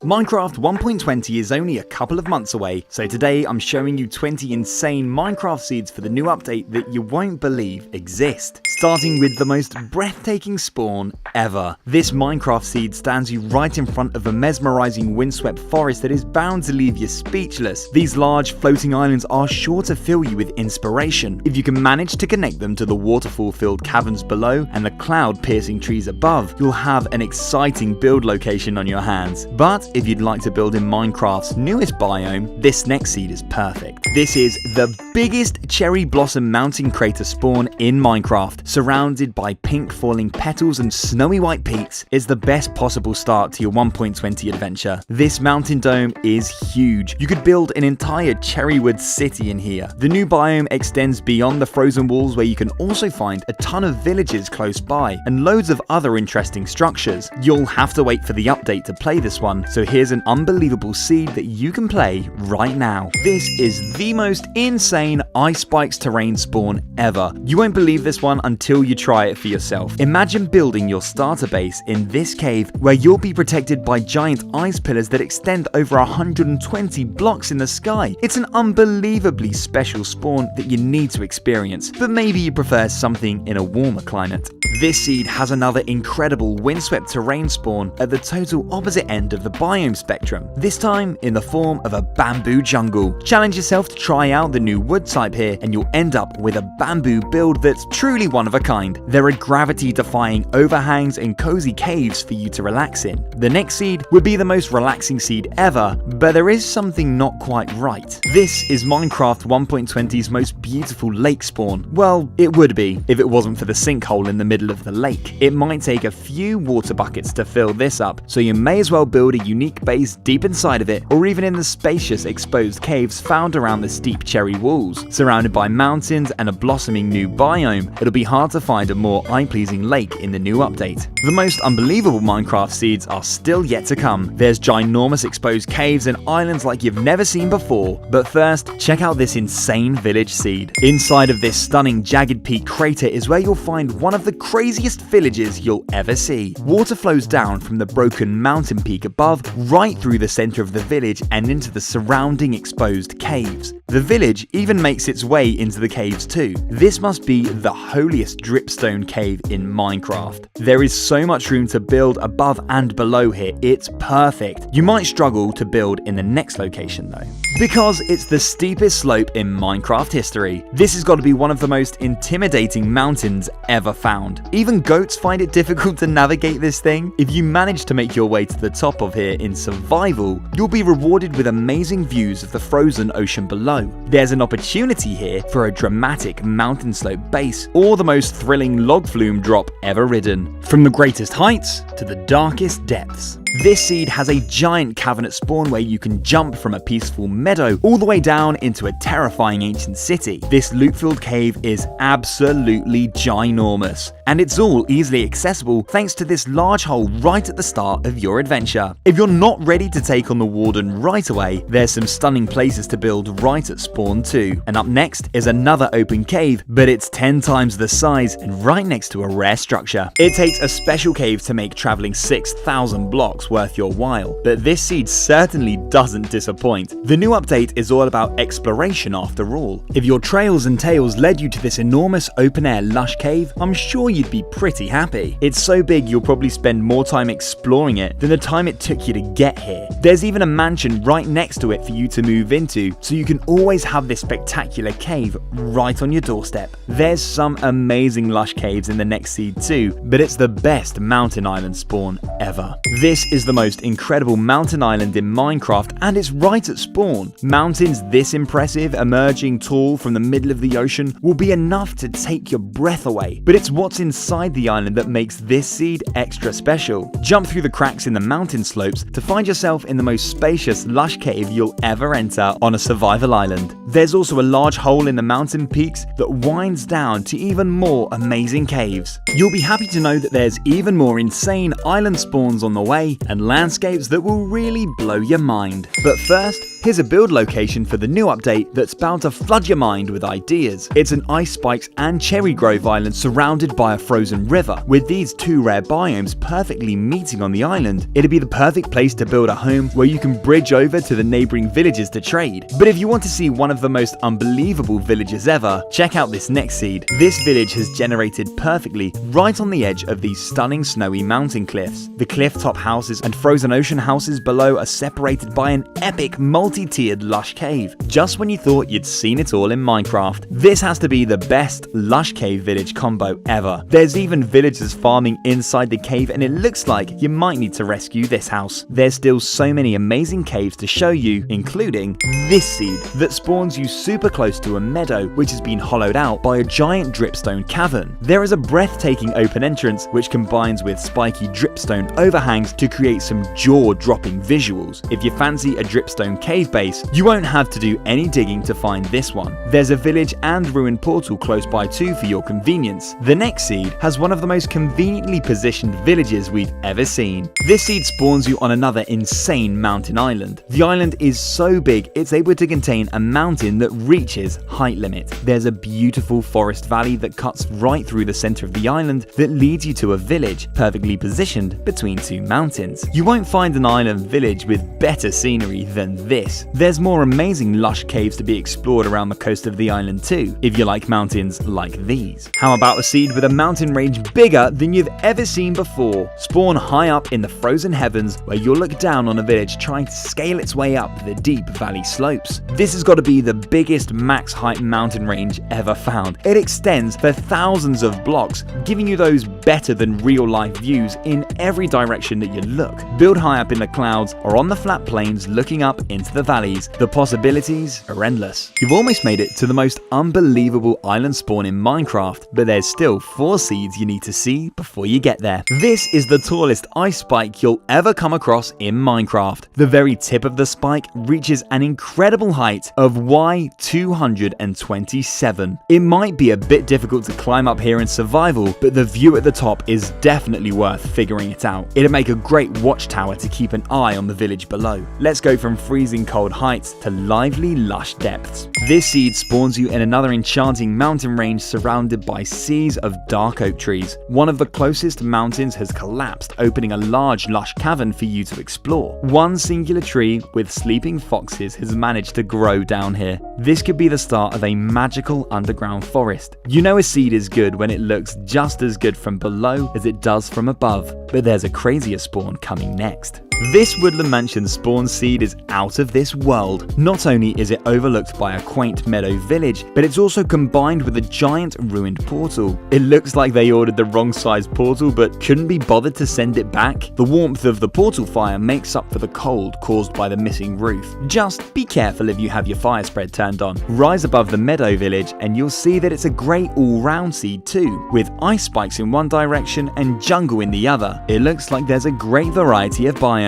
Minecraft 1.20 is only a couple of months away, so today I'm showing you 20 insane Minecraft seeds for the new update that you won't believe exist. Starting with the most breathtaking spawn ever. This Minecraft seed stands you right in front of a mesmerizing windswept forest that is bound to leave you speechless. These large floating islands are sure to fill you with inspiration. If you can manage to connect them to the waterfall-filled caverns below and the cloud-piercing trees above, you'll have an exciting build location on your hands. But if you'd like to build in Minecraft's newest biome, this next seed is perfect. This is the biggest cherry blossom mountain crater spawn in Minecraft. Surrounded by pink falling petals and snowy white peaks, is the best possible start to your 1.20 adventure. This mountain dome is huge. You could build an entire cherrywood city in here. The new biome extends beyond the frozen walls, where you can also find a ton of villages close by and loads of other interesting structures. You'll have to wait for the update to play this one, so here's an unbelievable seed that you can play right now. This is the most insane ice spikes terrain spawn ever. You won't believe this one until you try it for yourself. Imagine building your starter base in this cave where you'll be protected by giant ice pillars that extend over 120 blocks in the sky. It's an unbelievably special spawn that you need to experience, but maybe you prefer something in a warmer climate. This seed has another incredible windswept terrain spawn at the total opposite end of the biome spectrum, this time in the form of a bamboo jungle. Challenge yourself to try out the new wood type here and you'll end up with a bamboo build that's truly one of a kind. There are gravity-defying overhangs and cozy caves for you to relax in. The next seed would be the most relaxing seed ever, but there is something not quite right. This is Minecraft 1.20's most beautiful lake spawn. Well, it would be if it wasn't for the sinkhole in the middle of the lake. It might take a few water buckets to fill this up, so you may as well build a unique base deep inside of it, or even in the spacious exposed caves found around the steep cherry walls. Surrounded by mountains and a blossoming new biome, it'll be hard to find a more eye-pleasing lake in the new update. The most unbelievable Minecraft seeds are still yet to come. There's ginormous exposed caves and islands like you've never seen before, but first, check out this insane village seed. Inside of this stunning jagged peak crater is where you'll find one of the craziest villages you'll ever see. Water flows down from the broken mountain peak above, right through the center of the village and into the surrounding exposed caves. The village even makes its way into the caves too. This must be the holiest dripstone cave in Minecraft. There is so much room to build above and below here, it's perfect. You might struggle to build in the next location though, because it's the steepest slope in Minecraft history. This has got to be one of the most intimidating mountains ever found. Even goats find it difficult to navigate this thing. If you manage to make your way to the top of here in survival, you'll be rewarded with amazing views of the frozen ocean below. There's an opportunity here for a dramatic mountain slope base, or the most thrilling log flume drop ever ridden. From the greatest heights to the darkest depths. This seed has a giant cavern spawn where you can jump from a peaceful meadow all the way down into a terrifying ancient city. This loot-filled cave is absolutely ginormous, and it's all easily accessible thanks to this large hole right at the start of your adventure. If you're not ready to take on the warden right away, there's some stunning places to build right at spawn too. And up next is another open cave, but it's 10 times the size and right next to a rare structure. It takes a special cave to make traveling 6,000 blocks worth your while, but this seed certainly doesn't disappoint. The new update is all about exploration after all. If your trails and tales led you to this enormous open-air lush cave, I'm sure you'd be pretty happy. It's so big you'll probably spend more time exploring it than the time it took you to get here. There's even a mansion right next to it for you to move into, so you can always have this spectacular cave right on your doorstep. There's some amazing lush caves in the next seed too, but it's the best mountain island spawn ever. This is the most incredible mountain island in Minecraft, and it's right at spawn. Mountains this impressive, emerging tall from the middle of the ocean, will be enough to take your breath away, but it's what's inside the island that makes this seed extra special. Jump through the cracks in the mountain slopes to find yourself in the most spacious, lush cave you'll ever enter on a survival island. There's also a large hole in the mountain peaks that winds down to even more amazing caves. You'll be happy to know that there's even more insane island spawns on the way and landscapes that will really blow your mind. But first, Here's a build location for the new update that's bound to flood your mind with ideas. It's an ice spikes and cherry grove island surrounded by a frozen river. With these two rare biomes perfectly meeting on the island, it'd be the perfect place to build a home where you can bridge over to the neighboring villages to trade. But if you want to see one of the most unbelievable villages ever, check out this next seed. This village has generated perfectly right on the edge of these stunning snowy mountain cliffs. The cliff-top houses and frozen ocean houses below are separated by an epic multi-tiered lush cave. Just when you thought you'd seen it all in Minecraft, this has to be the best lush cave village combo ever. There's even villagers farming inside the cave, and it looks like you might need to rescue this house. There's still so many amazing caves to show you, including this seed that spawns you super close to a meadow which has been hollowed out by a giant dripstone cavern. There is a breathtaking open entrance which combines with spiky dripstone overhangs to create some jaw-dropping visuals. If you fancy a dripstone cave base, you won't have to do any digging to find this one. There's a village and ruin portal close by too for your convenience. The next seed has one of the most conveniently positioned villages we've ever seen. This seed spawns you on another insane mountain island. The island is so big it's able to contain a mountain that reaches height limit. There's a beautiful forest valley that cuts right through the center of the island that leads you to a village perfectly positioned between two mountains. You won't find an island village with better scenery than this. There's more amazing lush caves to be explored around the coast of the island too, if you like mountains like these. How about a seed with a mountain range bigger than you've ever seen before? Spawn high up in the frozen heavens where you'll look down on a village trying to scale its way up the deep valley slopes. This has got to be the biggest max height mountain range ever found. It extends for thousands of blocks, giving you those better than real life views in every direction that you look. Build high up in the clouds or on the flat plains looking up into the valleys. The possibilities are endless. You've almost made it to the most unbelievable island spawn in Minecraft, but there's still 4 seeds you need to see before you get there. This is the tallest ice spike you'll ever come across in Minecraft. The very tip of the spike reaches an incredible height of Y227. It might be a bit difficult to climb up here in survival, but the view at the top is definitely worth figuring it out. It'd make a great watchtower to keep an eye on the village below. Let's go from freezing cold heights to lively lush depths. This seed spawns you in another enchanting mountain range surrounded by seas of dark oak trees. One of the closest mountains has collapsed, opening a large lush cavern for you to explore. One singular tree with sleeping foxes has managed to grow down here. This could be the start of a magical underground forest. You know a seed is good when it looks just as good from below as it does from above, but there's a crazier spawn coming next. This woodland mansion spawn seed is out of this world. Not only is it overlooked by a quaint meadow village, but it's also combined with a giant ruined portal. It looks like they ordered the wrong size portal but couldn't be bothered to send it back. The warmth of the portal fire makes up for the cold caused by the missing roof. Just be careful if you have your fire spread turned on. Rise above the meadow village and you'll see that it's a great all-round seed too, with ice spikes in one direction and jungle in the other. It looks like there's a great variety of biomes.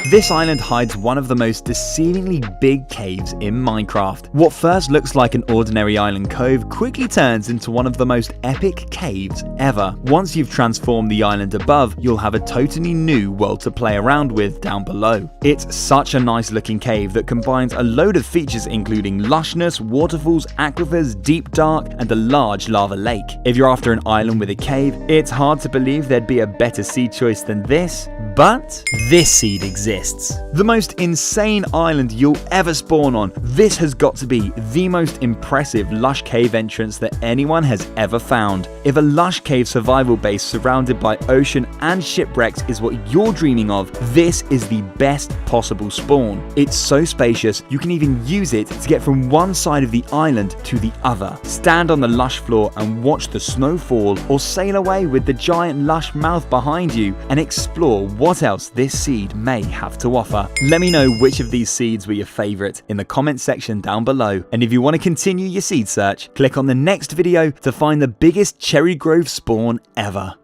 This island hides one of the most deceivingly big caves in Minecraft. What first looks like an ordinary island cove quickly turns into one of the most epic caves ever. Once you've transformed the island above, you'll have a totally new world to play around with down below. It's such a nice looking cave that combines a load of features including lushness, waterfalls, aquifers, deep dark, and a large lava lake. If you're after an island with a cave, it's hard to believe there'd be a better seed choice than this, but this seed exists. The most insane island you'll ever spawn on. This has got to be the most impressive lush cave entrance that anyone has ever found. If a lush cave survival base surrounded by ocean and shipwrecks is what you're dreaming of, this is the best possible spawn. It's so spacious, you can even use it to get from one side of the island to the other. Stand on the lush floor and watch the snow fall, or sail away with the giant lush mouth behind you and explore what else this seed may have to offer. Let me know which of these seeds were your favorite in the comment section down below. And if you want to continue your seed search, click on the next video to find the biggest cherry grove spawn ever.